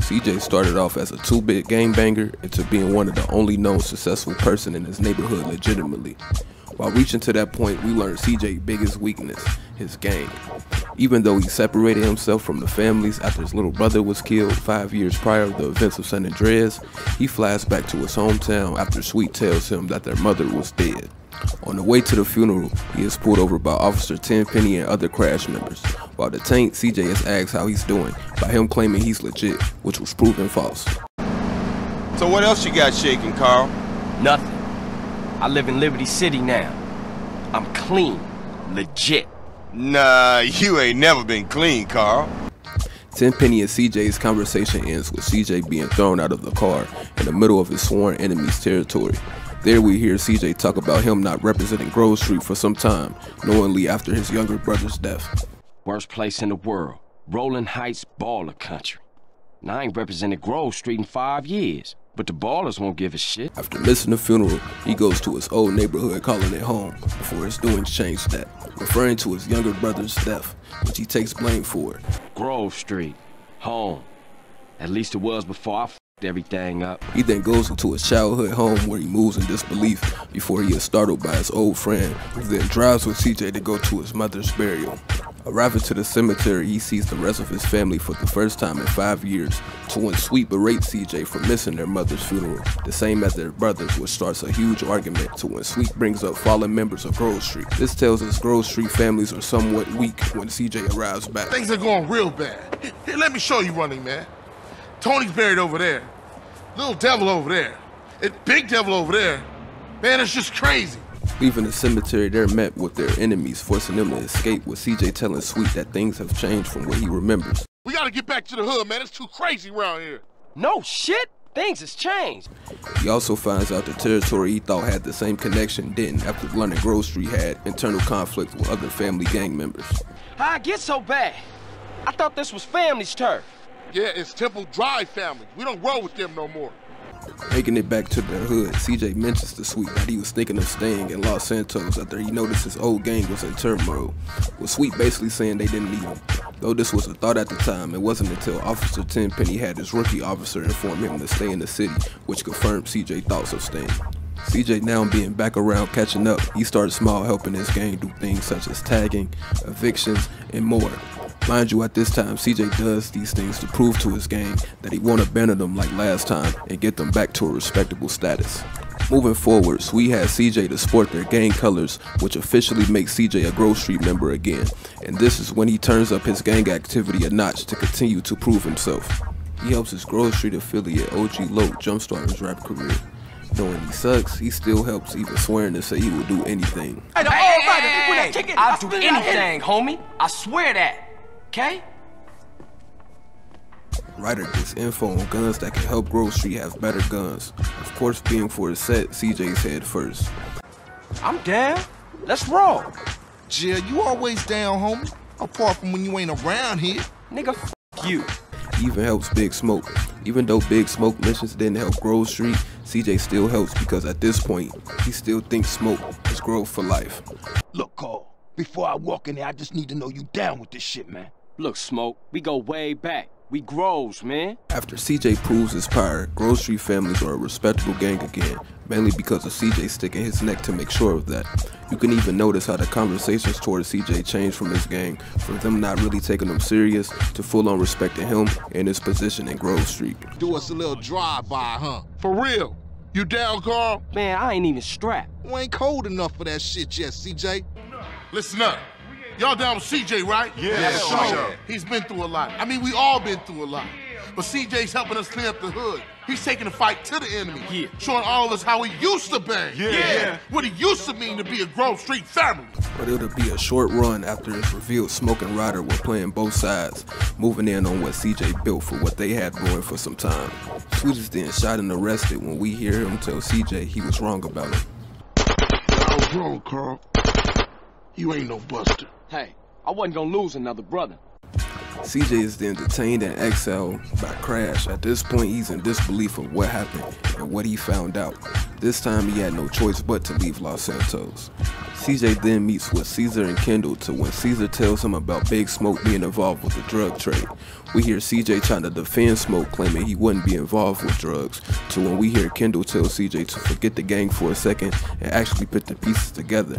CJ started off as a 2-bit gangbanger into being one of the only known successful person in his neighborhood legitimately. While reaching to that point, we learned CJ's biggest weakness, his gang. Even though he separated himself from the families after his little brother was killed 5 years prior to the events of San Andreas, he flies back to his hometown after Sweet tells him that their mother was dead. On the way to the funeral, he is pulled over by Officer Tenpenny and other crash members. While detained, CJ is asked how he's doing by him claiming he's legit, which was proven false. So what else you got shaking, Carl? Nothing. I live in Liberty City now. I'm clean. Legit. Nah, you ain't never been clean, Carl. Tenpenny and CJ's conversation ends with CJ being thrown out of the car in the middle of his sworn enemy's territory. There we hear CJ talk about him not representing Grove Street for some time, knowingly after his younger brother's death. Worst place in the world. Rolling Heights baller country. And I ain't represented Grove Street in 5 years, but the ballers won't give a shit. After missing the funeral, he goes to his old neighborhood calling it home, before his doings change that, referring to his younger brother's death, which he takes blame for. Grove Street. Home. At least it was before I f***ed everything up. He then goes into his childhood home where he moves in disbelief before he is startled by his old friend, who then drives with CJ to go to his mother's burial. Arriving to the cemetery, he sees the rest of his family for the first time in 5 years, to when Sweet berates CJ for missing their mother's funeral, the same as their brother's, which starts a huge argument to when Sweet brings up fallen members of Grove Street. This tells us Grove Street families are somewhat weak when CJ arrives back. Things are going real bad. Here, let me show you running, man. Tony's buried over there. Little devil over there. And big devil over there. Man, it's just crazy. Leaving the cemetery, they're met with their enemies, forcing them to escape, with CJ telling Sweet that things have changed from what he remembers. We gotta get back to the hood, man. It's too crazy around here. No shit. Things has changed. He also finds out the territory he thought had the same connection didn't, after learning Grove Street had internal conflict with other family gang members. How'd it get so bad? I thought this was family's turf. Yeah, it's Temple Drive family. We don't roll with them no more. Making it back to their hood, CJ mentions to Sweet that he was thinking of staying in Los Santos after he noticed his old gang was in turmoil, with Sweet basically saying they didn't need him. Though this was a thought at the time, it wasn't until Officer Tenpenny had his rookie officer inform him to stay in the city, which confirmed CJ's thoughts of staying. CJ now being back around catching up, he started small helping his gang do things such as tagging, evictions, and more. Mind you, at this time, CJ does these things to prove to his gang that he won't abandon them like last time and get them back to a respectable status. Moving forward, Sweet has CJ to sport their gang colors, which officially makes CJ a Grove Street member again, and this is when he turns up his gang activity a notch to continue to prove himself. He helps his Grove Street affiliate OG Loc jumpstart his rap career. Knowing he sucks, he still helps, even swearing to say he will do anything. I'll do anything, homie. I swear that. Okay? Ryder gets info on guns that can help Grove Street have better guns. Of course, being for his set, CJ's head first. I'm down. Let's roll. Jill, you always down, homie. Apart from when you ain't around here. Nigga, f you. He even helps Big Smoke. Even though Big Smoke missions didn't help Grove Street, CJ still helps because at this point, he still thinks Smoke is Grove for life. Look, Carl, before I walk in there, I just need to know you down with this shit, man. Look, Smoke, we go way back. We Groves, man. After CJ proves his power, Grove Street families are a respectable gang again, mainly because of CJ sticking his neck to make sure of that. You can even notice how the conversations towards CJ changed from his gang, from them not really taking him serious, to full-on respecting him and his position in Grove Street. Do us a little drive-by, huh? For real. You down, Carl? Man, I ain't even strapped. You ain't cold enough for that shit yet, CJ. Listen up. Y'all down with CJ, right? Yeah, sure. He's been through a lot. I mean, we all been through a lot. But CJ's helping us clean up the hood. He's taking the fight to the enemy. Yeah. Showing all of us how he used to bang. Yeah. What it used to mean to be a Grove Street family. But it'll be a short run after it's revealed Smoke and Ryder were playing both sides, moving in on what CJ built for what they had brewing for some time. Sweet is then shot and arrested when we hear him tell CJ he was wrong about him. I was wrong, Carl. You ain't no buster. Hey, I wasn't gonna lose another brother. CJ is then detained and exiled by Crash. At this point, he's in disbelief of what happened and what he found out. This time, he had no choice but to leave Los Santos. CJ then meets with Caesar and Kendall to when Caesar tells him about Big Smoke being involved with the drug trade. We hear CJ trying to defend Smoke, claiming he wouldn't be involved with drugs, to when we hear Kendall tell CJ to forget the gang for a second and actually put the pieces together.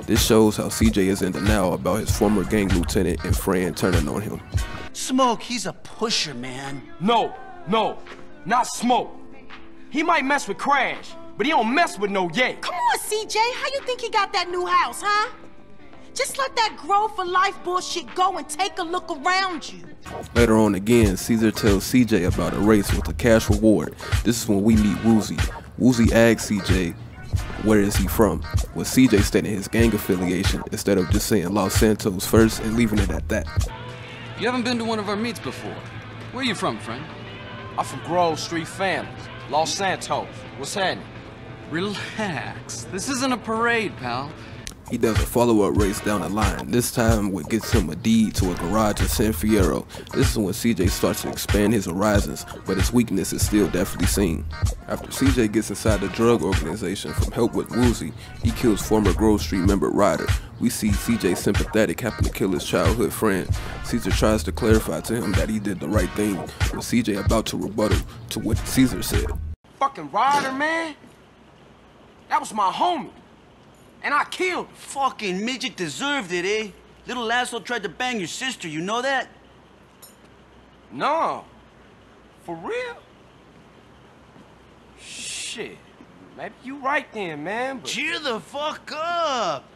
This shows how CJ is in denial about his former gang lieutenant and friend turning on him. Smoke, he's a pusher, man. No, not Smoke. He might mess with Crash, but he don't mess with no Ye. Come on, CJ. How you think he got that new house, huh? Just let that grow for life bullshit go and take a look around you. Later on again, Caesar tells CJ about a race with a cash reward. This is when we meet Woozy. Woozy asks CJ, where is he from? With CJ stating his gang affiliation instead of just saying Los Santos first and leaving it at that. You haven't been to one of our meets before. Where are you from, friend? I'm from Grove Street Families, Los Santos. What's happening? Relax. This isn't a parade, pal. He does a follow-up race down the line, this time what gets him a deed to a garage in San Fierro. This is when CJ starts to expand his horizons, but his weakness is still definitely seen. After CJ gets inside the drug organization from help with Woozy, he kills former Grove Street member Ryder. We see CJ sympathetic having to kill his childhood friend. Caesar tries to clarify to him that he did the right thing, with CJ about to rebuttal to what Caesar said. Fucking Ryder, man. That was my homie. And I killed him. Fucking midget deserved it, eh? Little asshole tried to bang your sister, you know that? No. For real? Shit. Maybe you right then, man, but... Cheer the fuck up!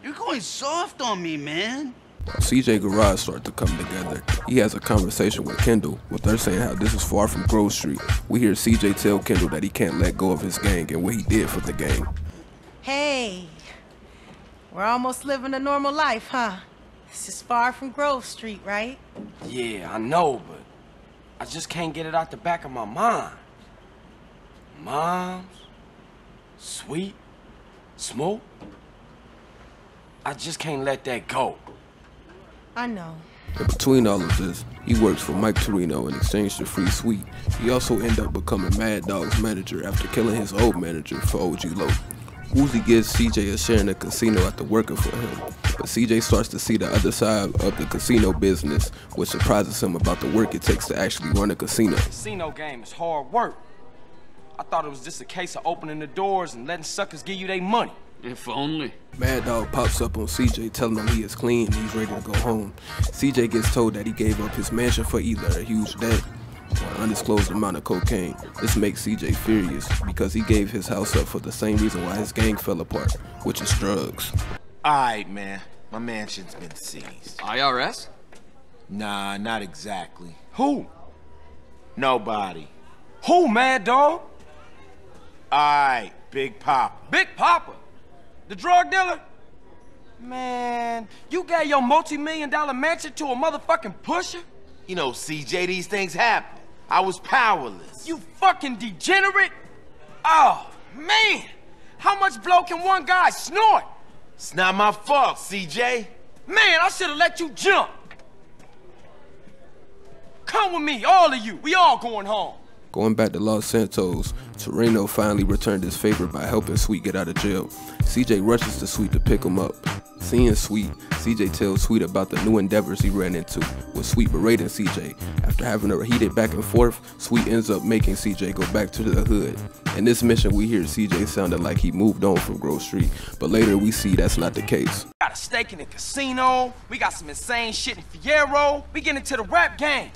You're going soft on me, man. While CJ garage start to come together, he has a conversation with Kendall, with her saying how this is far from Grove Street. We hear CJ tell Kendall that he can't let go of his gang and what he did for the gang. Hey, we're almost living a normal life, huh? This is far from Grove Street, right? Yeah, I know, but I just can't get it out the back of my mind. Moms, Sweet, Smoke. I just can't let that go. I know. And between all of this, he works for Mike Torino in exchange to free Sweet. He also ends up becoming Mad Dog's manager after killing his old manager for OG Low. Woozy gives CJ a share in the casino after working for him, but CJ starts to see the other side of the casino business, which surprises him about the work it takes to actually run a casino. The casino game is hard work. I thought it was just a case of opening the doors and letting suckers give you their money. If only. Mad Dog pops up on CJ telling him he is clean and he's ready to go home. CJ gets told that he gave up his mansion for either a huge debt or an undisclosed amount of cocaine. This makes CJ furious because he gave his house up for the same reason why his gang fell apart, which is drugs. Alright, man. My mansion's been seized. IRS? Nah, not exactly. Who? Nobody. Who, Mad Dog? Alright, Big Papa. Big Papa? The drug dealer? Man, you gave your multi-million-dollar mansion to a motherfucking pusher? You know, CJ, these things happen. I was powerless. You fucking degenerate? Oh, man! How much blow can one guy snort? It's not my fault, CJ. Man, I should've let you jump. Come with me, all of you. We all going home. Going back to Los Santos, Torino finally returned his favor by helping Sweet get out of jail. CJ rushes to Sweet to pick him up. Seeing Sweet, CJ tells Sweet about the new endeavors he ran into, with Sweet berating CJ. After having a heated back and forth, Sweet ends up making CJ go back to the hood. In this mission, we hear CJ sounding like he moved on from Grove Street, but later we see that's not the case. Got a stake in the casino, we got some insane shit in Fierro, we get into the rap game.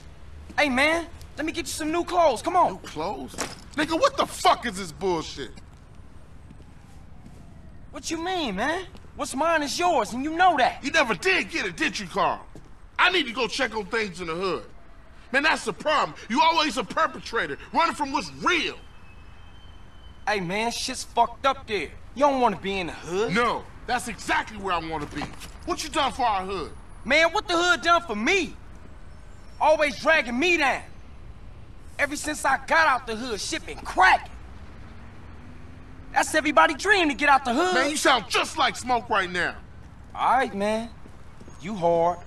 Hey man, let me get you some new clothes, come on. New clothes? Nigga, what the fuck is this bullshit? What you mean, man? What's mine is yours, and you know that. You never did get it, did you, Carl? I need to go check on things in the hood. Man, that's the problem. You always a perpetrator, running from what's real. Hey, man, shit's fucked up there. You don't want to be in the hood. No, that's exactly where I want to be. What you done for our hood? Man, what the hood done for me? Always dragging me down. Ever since I got out the hood, shit been cracking. That's everybody's dream to get out the hood. Man, you sound just like Smoke right now. All right, man. You hard.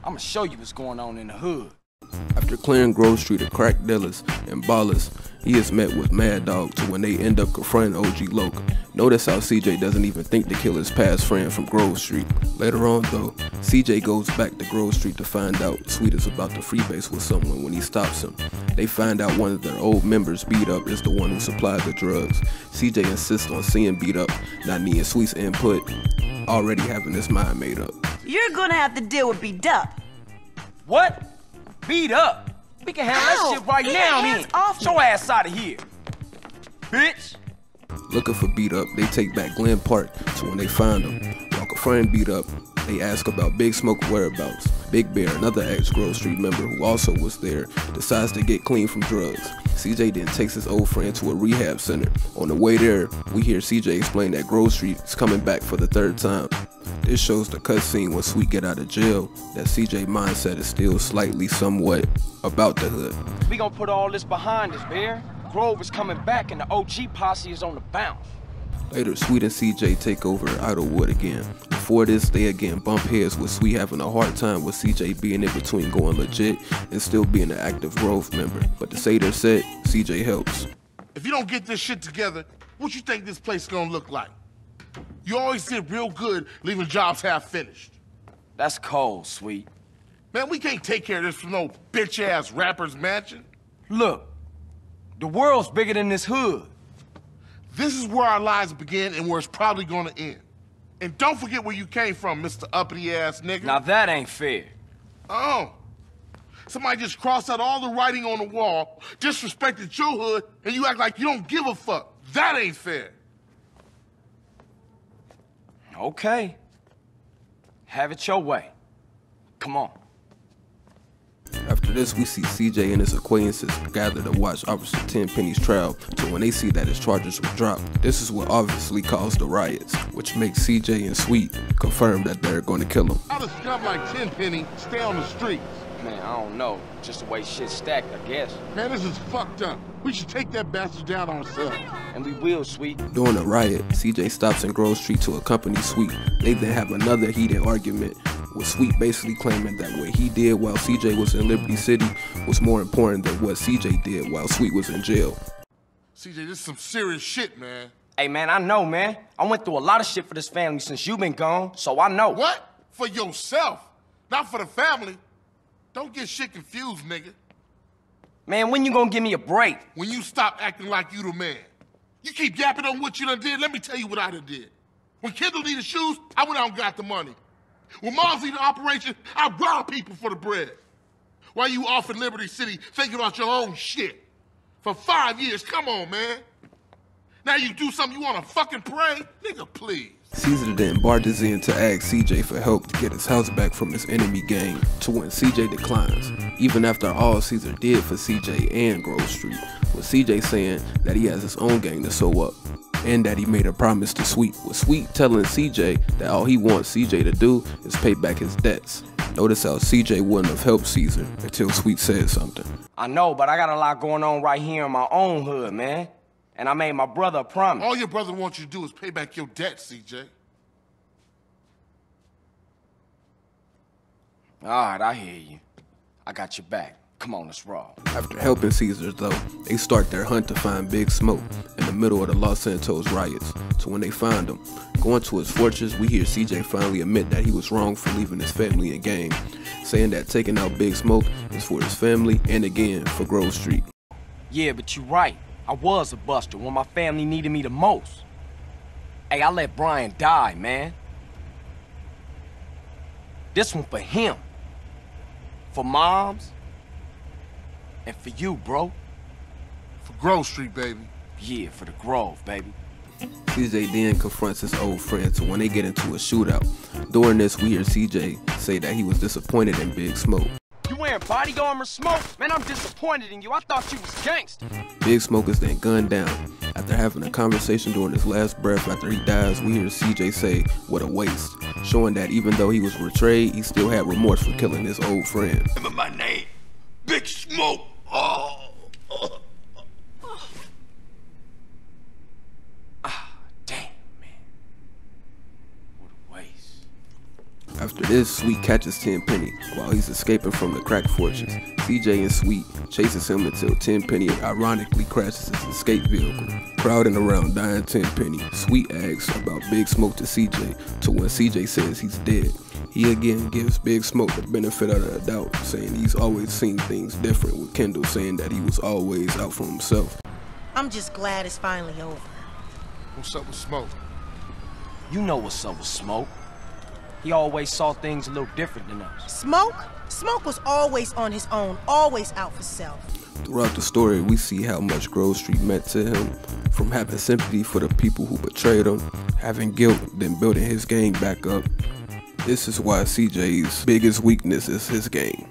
I'ma show you what's going on in the hood. After clearing Grove Street of crack dealers and ballers, he is met with Mad Dog to when they end up confronting OG Loke. Notice how CJ doesn't even think to kill his past friend from Grove Street. Later on though, CJ goes back to Grove Street to find out Sweet is about to freebase with someone when he stops him. They find out one of their old members, Beat Up, is the one who supplied the drugs. CJ insists on seeing Beat Up, not needing Sweet's input, already having his mind made up. You're gonna have to deal with Beat Up. What? Beat Up? We can handle that shit right now, then. Get your ass out of here, bitch. Looking for Beat Up, they take back Glen Park to when they find him. While confronting Beat Up, they ask about Big Smoke's whereabouts. Big Bear, another ex-Grove Street member who also was there, decides to get clean from drugs. CJ then takes his old friend to a rehab center. On the way there, we hear CJ explain that Grove Street is coming back for the third time. This shows the cutscene when Sweet get out of jail, that CJ mindset is still slightly somewhat about the hood. We gonna put all this behind us, Bear. Grove is coming back and the OG posse is on the bounce. Later, Sweet and CJ take over Idlewood again. Before this, they again bump heads with Sweet having a hard time with CJ being in between going legit and still being an active Grove member. But to say their set, CJ helps. If you don't get this shit together, what you think this place gonna look like? You always did real good leaving jobs half finished. That's cold, Sweet. Man, we can't take care of this from no bitch-ass rapper's mansion. Look, the world's bigger than this hood. This is where our lives begin and where it's probably gonna end. And don't forget where you came from, Mr. Uppity-ass nigga. Now that ain't fair. Oh. Somebody just crossed out all the writing on the wall, disrespected your hood, and you act like you don't give a fuck. That ain't fair. Okay. Have it your way. Come on. After this, we see CJ and his acquaintances gather to watch Officer Tenpenny's trial to when they see that his charges were dropped. This is what obviously caused the riots, which makes CJ and Sweet confirm that they're going to kill him. How does scum like Tenpenny stay on the streets? Man, I don't know. Just the way shit's stacked, I guess. Man, this is fucked up. We should take that bastard down ourselves. And we will, Sweet. During the riot, CJ stops in Grove Street to accompany Sweet. They then have another heated argument, with Sweet basically claiming that what he did while CJ was in Liberty City was more important than what CJ did while Sweet was in jail. CJ, this is some serious shit, man. Hey, man, I know, man. I went through a lot of shit for this family since you've been gone, so I know. What? For yourself, not for the family. Don't get shit confused, nigga. Man, when you gonna give me a break? When you stop acting like you the man. You keep yapping on what you done did, let me tell you what I done did. When Kendall needed shoes, I went out and got the money. When Mom's needed operation, I robbed people for the bread. While you off in Liberty City thinking about your own shit. For 5 years, come on, man. Now you do something you wanna fucking pray? Nigga, please. Caesar then barges in to ask CJ for help to get his house back from his enemy gang, to when CJ declines, even after all Caesar did for CJ and Grove Street, with CJ saying that he has his own gang to sew up, and that he made a promise to Sweet, with Sweet telling CJ that all he wants CJ to do is pay back his debts. Notice how CJ wouldn't have helped Caesar until Sweet said something. I know, but I got a lot going on right here in my own hood, man. And I made my brother a promise. All your brother wants you to do is pay back your debt, CJ. All right, I hear you. I got your back. Come on, let's roll. After helping Caesar, though, they start their hunt to find Big Smoke in the middle of the Los Santos riots. So when they find him, going to his fortress, we hear CJ finally admit that he was wrong for leaving his family and gang, saying that taking out Big Smoke is for his family and again for Grove Street. Yeah, but you're right. I was a buster when my family needed me the most. Hey, I let Brian die, man. This one for him. For Moms. And for you, bro. For Grove Street, baby. Yeah, for the Grove, baby. CJ then confronts his old friend to when they get into a shootout. During this, we hear CJ say that he was disappointed in Big Smoke. You wearing body armor, Smoke? Man, I'm disappointed in you. I thought you was gangster. Big Smoke is then gunned down. After having a conversation during his last breath after he dies, we hear CJ say, "What a waste," showing that even though he was betrayed, he still had remorse for killing his old friend. Remember my name? Big Smoke. Oh. Damn, man. What a waste. After After this, Sweet catches Tenpenny while he's escaping from the crack fortress. CJ and Sweet chases him until Tenpenny ironically crashes his escape vehicle. Crowding around dying Tenpenny, Sweet asks about Big Smoke to CJ, to when CJ says he's dead. He again gives Big Smoke the benefit of the doubt, saying he's always seen things different, with Kendall saying that he was always out for himself. I'm just glad it's finally over. What's up with Smoke? You know what's up with Smoke. He always saw things a little different than us. Smoke? Smoke was always on his own, always out for self. Throughout the story, we see how much Grove Street meant to him, from having sympathy for the people who betrayed him, having guilt, then building his gang back up. This is why CJ's biggest weakness is his game.